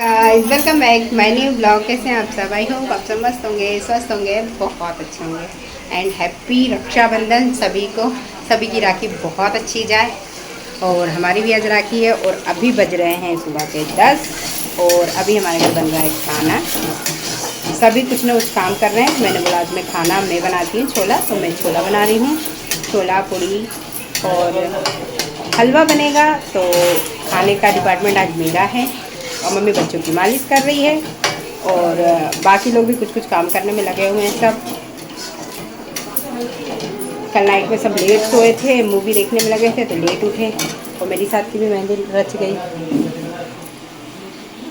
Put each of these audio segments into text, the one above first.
Guys welcome back my new blog. कैसे हैं आप सब? आई होप आप सब मस्त होंगे, स्वस्थ होंगे, बहुत अच्छे होंगे। एंड हैप्पी रक्षाबंधन सभी को। सभी की राखी बहुत अच्छी जाए। और हमारी भी आज राखी है। और अभी बज रहे हैं सुबह के 10 और अभी हमारे घर बन रहा है खाना। सभी कुछ ना कुछ काम कर रहे हैं। मैंने बोला आज मैं खाना मैं बनाती हूँ छोला, तो मैं छोला बना रही हूँ। छोला पूड़ी और हलवा बनेगा। तो खाने का डिपार्टमेंट आज मेरा है और मम्मी बच्चों की मालिश कर रही है। और बाकी लोग भी कुछ कुछ काम करने में लगे हुए हैं सब। कल नाइट में सब लेट सोए थे, मूवी देखने में लगे थे तो लेट उठे। और मेरी साथ की भी मेहंदी रच गई,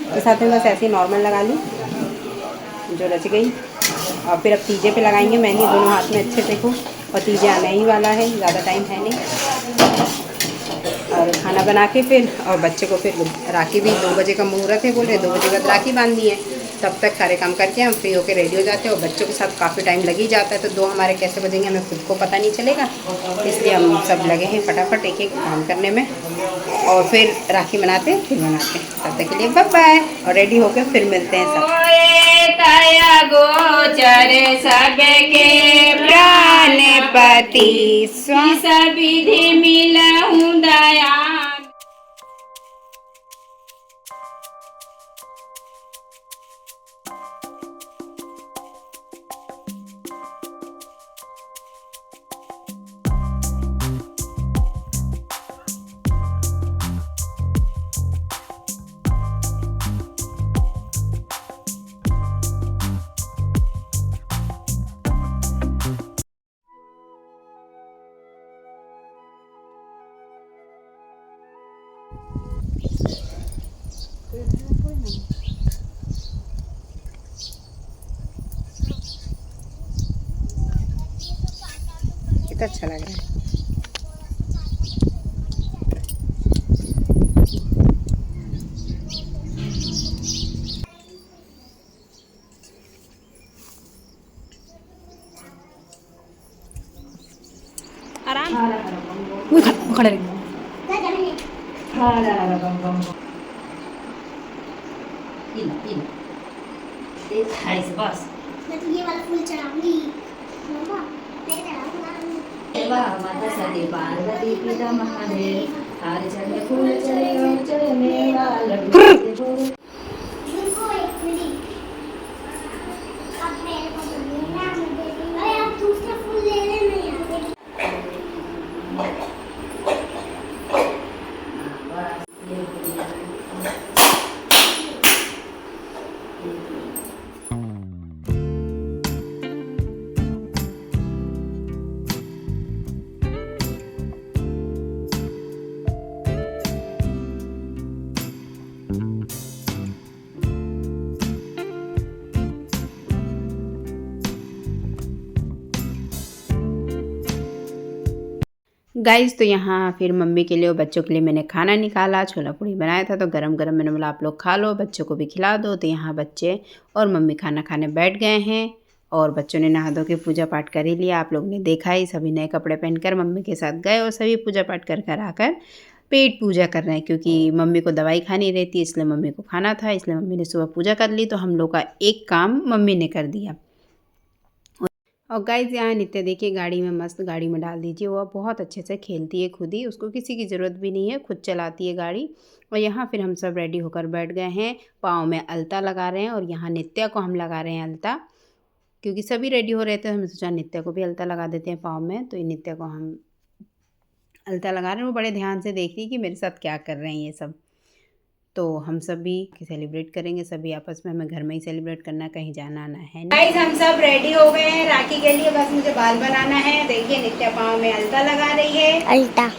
तो साथ में बस ऐसे ही नॉर्मल लगा ली जो रच गई। और फिर अब तीजे पे लगाएंगे मेहंदी दोनों हाथ में अच्छे देखो। और तीजे आने ही वाला है, ज़्यादा टाइम है नहीं। और खाना बना के फिर और बच्चे को फिर राखी भी 2 बजे का मुहूर्त है, बोल रहे 2 बजे बाद राखी बांधनी है। तब तक सारे काम करके हम फ्री होकर रेडी हो जाते हैं। और बच्चों के साथ काफ़ी टाइम लग ही जाता है, तो 2 हमारे कैसे बजेंगे हमें खुद को पता नहीं चलेगा। इसलिए हम सब लगे हैं फटाफट एक एक काम करने में। और फिर राखी बनाते हैं, फिर बनाते हैं। तब तक के लिए बाय बाय। और रेडी होकर फिर मिलते हैं सब। काया गोचर सबके प्राणपति विधि मिलहु दया। कितना अच्छा लग रहा है। आराम खड़े बस ये वाला फूल चढ़ाऊंगी मम्मा, मैं चढ़ाऊंगा। माता सती पार्वती पिता महादेव हर चंद्र फूल चढ़े चढ़े मेवा लड्डू। रुको एक मिनट, अब मेरे को बोलिए ना, अरे आप दूसरा फूल ले लेना यार। गाइस, तो यहाँ फिर मम्मी के लिए और बच्चों के लिए मैंने खाना निकाला। छोला पूड़ी बनाया था तो गरम गरम मैंने बोला आप लोग खा लो, बच्चों को भी खिला दो। तो यहाँ बच्चे और मम्मी खाना खाने बैठ गए हैं। और बच्चों ने नहा धो के पूजा पाठ कर ही लिया। आप लोग ने देखा ही, सभी नए कपड़े पहनकर मम्मी के साथ गए और सभी पूजा पाठ कर कर आकर पेट पूजा कर रहे हैं। क्योंकि मम्मी को दवाई खानी रहती, इसलिए मम्मी को खाना था, इसलिए मम्मी ने सुबह पूजा कर ली। तो हम लोग का एक काम मम्मी ने कर दिया। और गाइस, यहाँ नित्य देखिए गाड़ी में, मस्त गाड़ी में डाल दीजिए। वो बहुत अच्छे से खेलती है खुद ही, उसको किसी की ज़रूरत भी नहीं है, खुद चलाती है गाड़ी। और यहाँ फिर हम सब रेडी होकर बैठ गए हैं, पाँव में अलता लगा रहे हैं। और यहाँ नित्या को हम लगा रहे हैं अलता, क्योंकि सभी रेडी हो रहे थे, हमने सोचा नित्या को भी अलता लगा देते हैं पाँव में। तो ये नित्या को हम अलता लगा रहे हैं। वो बड़े ध्यान से देख रही है कि मेरे साथ क्या कर रहे हैं ये सब। तो हम सभी सेलिब्रेट करेंगे, सभी आपस में, हमें घर में ही सेलिब्रेट करना, कहीं जाना आना है नहीं। गाइस, हम सब रेडी हो गए हैं राखी के लिए, बस मुझे बाल बनाना है। देखिए नित्या पाँव में अलता लगा रही है। अल्टा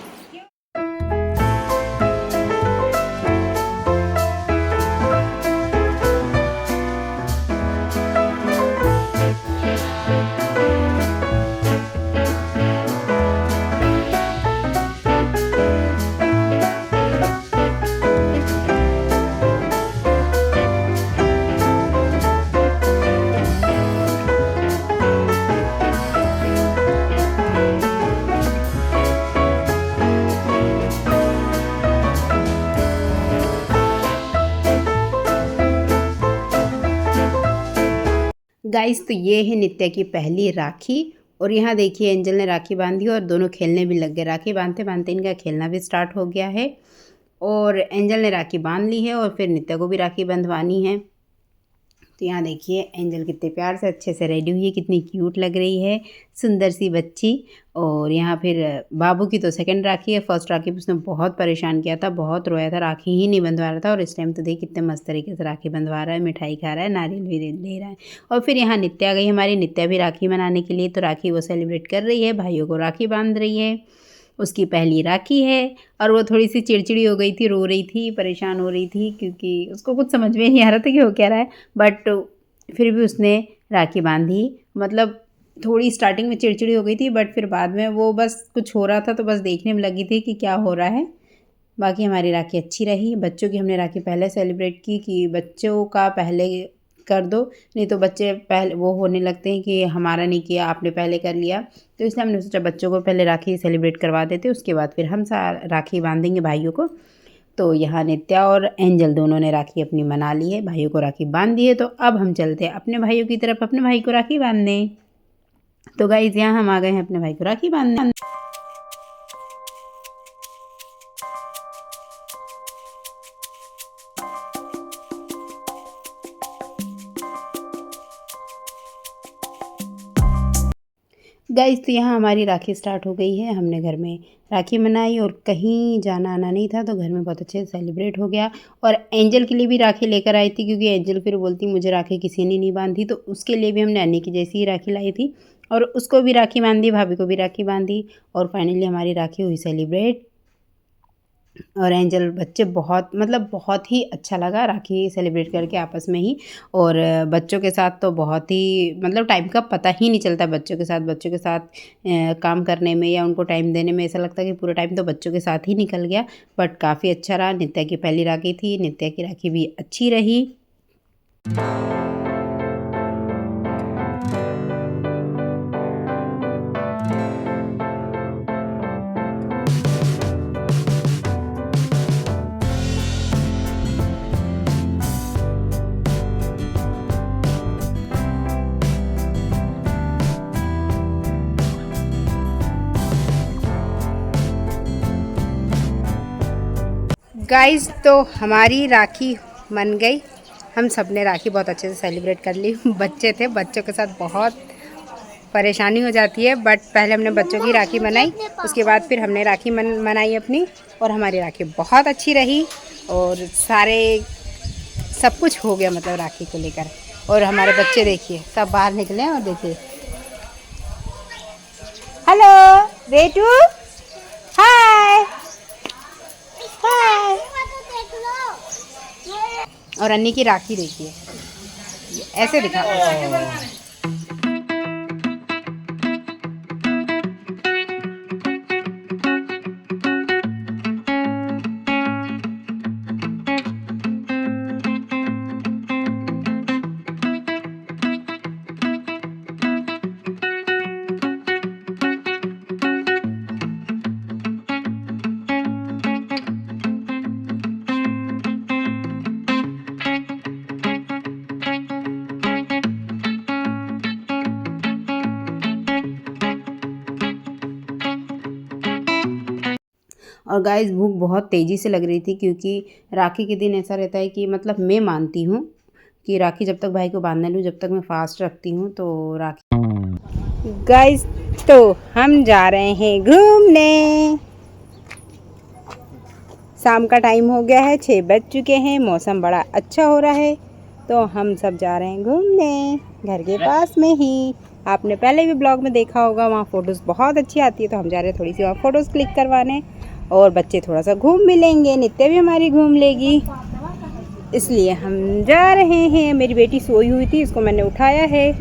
गाइस तो ये है नित्या की पहली राखी और यहाँ देखिए एंजल ने राखी बांधी और दोनों खेलने भी लग गए। राखी बांधते बांधते इनका खेलना भी स्टार्ट हो गया है और एंजल ने राखी बांध ली है और फिर नित्या को भी राखी बंधवानी है। तो यहाँ देखिए एंजल कितने प्यार से अच्छे से रेडी हुई है, कितनी क्यूट लग रही है, सुंदर सी बच्ची। और यहाँ फिर बाबू की तो सेकंड राखी है। फर्स्ट राखी पे उसने बहुत परेशान किया था, बहुत रोया था, राखी ही नहीं बंधवा रहा था। और इस टाइम तो देखिए कितने मस्त तरीके से राखी बंधवा रहा है, मिठाई खा रहा है, नारियल भी ले रहा है। और फिर यहाँ नित्या गई हमारी, नित्या भी राखी मनाने के लिए, तो राखी वो सेलिब्रेट कर रही है, भाइयों को राखी बांध रही है। उसकी पहली राखी है और वो थोड़ी सी चिड़चिड़ी हो गई थी, रो रही थी, परेशान हो रही थी क्योंकि उसको कुछ समझ में नहीं आ रहा था कि वो क्या रहा है। बट फिर भी उसने राखी बांधी। मतलब थोड़ी स्टार्टिंग में चिड़चिड़ी हो गई थी बट फिर बाद में वो बस कुछ हो रहा था तो बस देखने में लगी थी कि क्या हो रहा है। बाकी हमारी राखी अच्छी रही। बच्चों की हमने राखी पहले सेलिब्रेट की कि बच्चों का पहले कर दो, नहीं तो बच्चे पहले वो होने लगते हैं कि हमारा नहीं किया, आपने पहले कर लिया। तो इसलिए हमने सोचा बच्चों को पहले राखी सेलिब्रेट करवा देते, उसके बाद फिर हम राखी बांधेंगे भाइयों को। तो यहाँ नित्या और एंजल दोनों ने राखी अपनी मना ली है, भाइयों को राखी बांध दी है। तो अब हम चलते हैं अपने भाइयों की तरफ, अपने भाई को राखी बांधने। तो गाइस यहाँ हम आ गए हैं अपने भाई को राखी बांधने। गाइस तो यहाँ हमारी राखी स्टार्ट हो गई है। हमने घर में राखी मनाई और कहीं जाना आना नहीं था तो घर में बहुत अच्छे से सेलिब्रेट हो गया। और एंजल के लिए भी राखी लेकर आई थी क्योंकि एंजल फिर बोलती मुझे राखी किसी ने नहीं बांधी, तो उसके लिए भी हमने अन्नी की जैसी ही राखी लाई थी और उसको भी राखी बांधी, भाभी को भी राखी बांधी और फाइनली हमारी राखी हुई सेलिब्रेट। और एंजल बच्चे बहुत ही अच्छा लगा राखी सेलिब्रेट करके आपस में ही। और बच्चों के साथ तो बहुत ही टाइम का पता ही नहीं चलता। बच्चों के साथ काम करने में या उनको टाइम देने में ऐसा लगता है कि पूरा टाइम तो बच्चों के साथ ही निकल गया। बट काफ़ी अच्छा रहा। नित्या की पहली राखी थी, नित्या की राखी भी अच्छी रही। गाइस तो हमारी राखी मन गई। हम सब ने राखी बहुत अच्छे से सेलिब्रेट कर ली। बच्चे थे, बच्चों के साथ बहुत परेशानी हो जाती है बट पहले हमने बच्चों की राखी मनाई, उसके बाद फिर हमने राखी मनाई अपनी और हमारी राखी बहुत अच्छी रही और सब कुछ हो गया राखी को लेकर। और हमारे बच्चे देखिए सब बाहर निकले और देखिए, हेलो बेटू, हाय हाय। और अन्नी की राखी देखिए ऐसे दिखा। और गाइस भूख बहुत तेज़ी से लग रही थी क्योंकि राखी के दिन ऐसा रहता है कि मैं मानती हूँ कि राखी जब तक भाई को बांधने लूँ जब तक मैं फास्ट रखती हूँ। तो राखी गाइस तो हम जा रहे हैं घूमने। शाम का टाइम हो गया है, 6 बज चुके हैं, मौसम बड़ा अच्छा हो रहा है तो हम सब जा रहे हैं घूमने घर के पास में ही। आपने पहले भी ब्लॉग में देखा होगा, वहाँ फ़ोटोज़ बहुत अच्छी आती है तो हम जा रहे हैं थोड़ी सी वहाँ फ़ोटोज़ क्लिक करवाने और बच्चे थोड़ा सा घूम भी लेंगे, नित्या भी हमारी घूम लेगी, इसलिए हम जा रहे हैं। मेरी बेटी सोई हुई थी, इसको मैंने उठाया है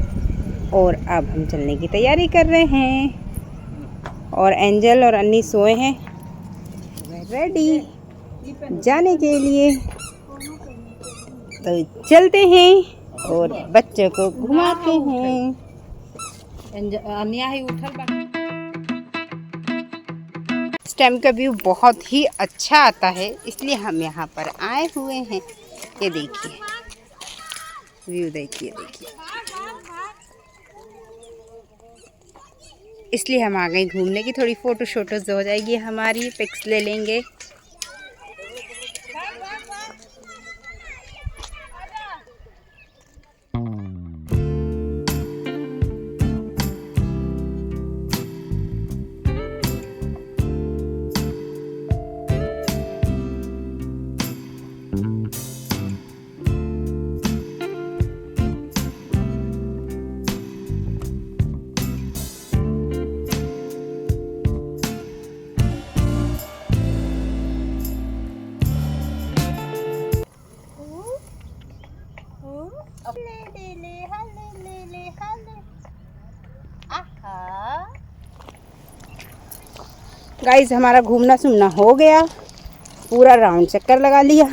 और अब हम चलने की तैयारी कर रहे हैं। और एंजल और अन्नी सोए हैं, रेडी जाने के लिए। तो चलते हैं और बच्चों को घुमाते हैं। अन्या ही उठल। इस टाइम का व्यू बहुत ही अच्छा आता है इसलिए हम यहाँ पर आए हुए हैं। ये देखिए व्यू, देखिए इसलिए हम आ गए घूमने की, थोड़ी फ़ोटो शोटोज हो जाएगी हमारी, पिक्स ले लेंगे। गाइस हमारा घूमना सुमना हो गया, पूरा राउंड चक्कर लगा लिया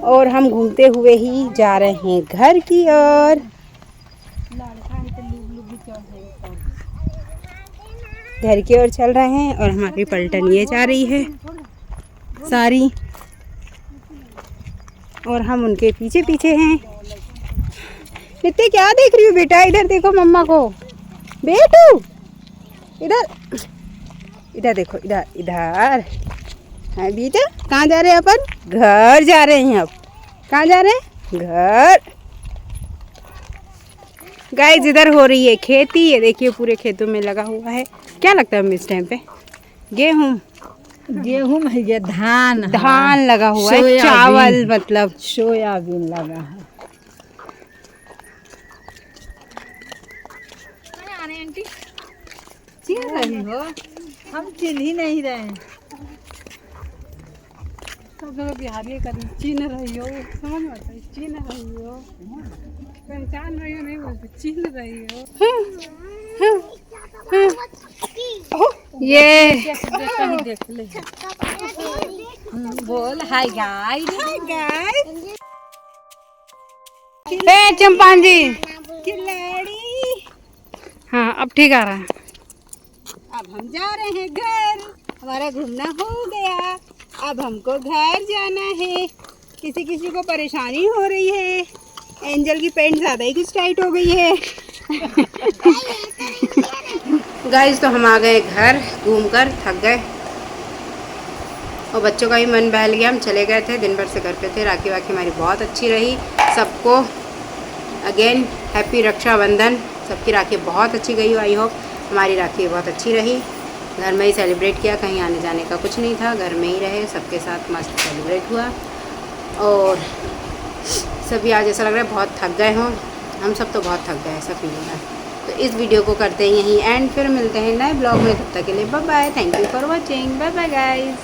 और हम घूमते हुए ही जा रहे हैं घर की ओर। घर की ओर चल रहे हैं और हमारी पलटन ये जा रही है सारी, और हम उनके पीछे पीछे हैं। नित्य क्या देख रही हो बेटा? इधर देखो मम्मा को। बेटू इधर इधर देखो, इधर इधर है बेटा। कहाँ जा रहे हैं अपन? घर जा रहे हैं। अब कहाँ जा रहे हैं? घर। गाइस इधर हो रही है खेती, ये देखिए पूरे खेतों में लगा हुआ है। क्या लगता है इस टाइम पे? गेहूँ है, ये धान लगा हुआ है, चावल मतलब सोयाबीन लगा है। आंटी चिल रही हो? हम चिल ही नहीं रहे। तो बिहारी कभी चिन्ह रही हो, समझ में आता है? चिन्ह रही हो, पहचान रही हो, नहीं बोलते चिन्ह रही हो। ये देख ले। बोल हाय गाइस। Hi guys. ए चंपांजी, खिलाड़ी। हाँ अब ठीक आ रहा है। अब हम जा रहे हैं घर, हमारा घूमना हो गया। अब हमको घर जाना है। किसी किसी को परेशानी हो रही है। एंजल की पैंट ज़्यादा ही कुछ टाइट हो गई है। गाइस तो हम आ गए घर, घूमकर थक गए और बच्चों का भी मन बहल गया। हम चले गए थे, दिन भर से घर पे थे। राखी वाखी हमारी बहुत अच्छी रही। सबको अगेन हैप्पी रक्षाबंधन। सबकी राखी बहुत अच्छी गई। आई होप हमारी राखी बहुत अच्छी रही। घर में ही सेलिब्रेट किया, कहीं आने जाने का कुछ नहीं था, घर में ही रहे, सबके साथ मस्त सेलिब्रेट हुआ। और सभी आज ऐसा लग रहा है बहुत थक गए हों। हम सब तो बहुत थक गए, ऐसा फील हो रहा है। तो इस वीडियो को करते हैं यहीं एंड, फिर मिलते हैं नए ब्लॉग में। तब तक के लिए bye bye. Thank you for watching. Bye bye guys.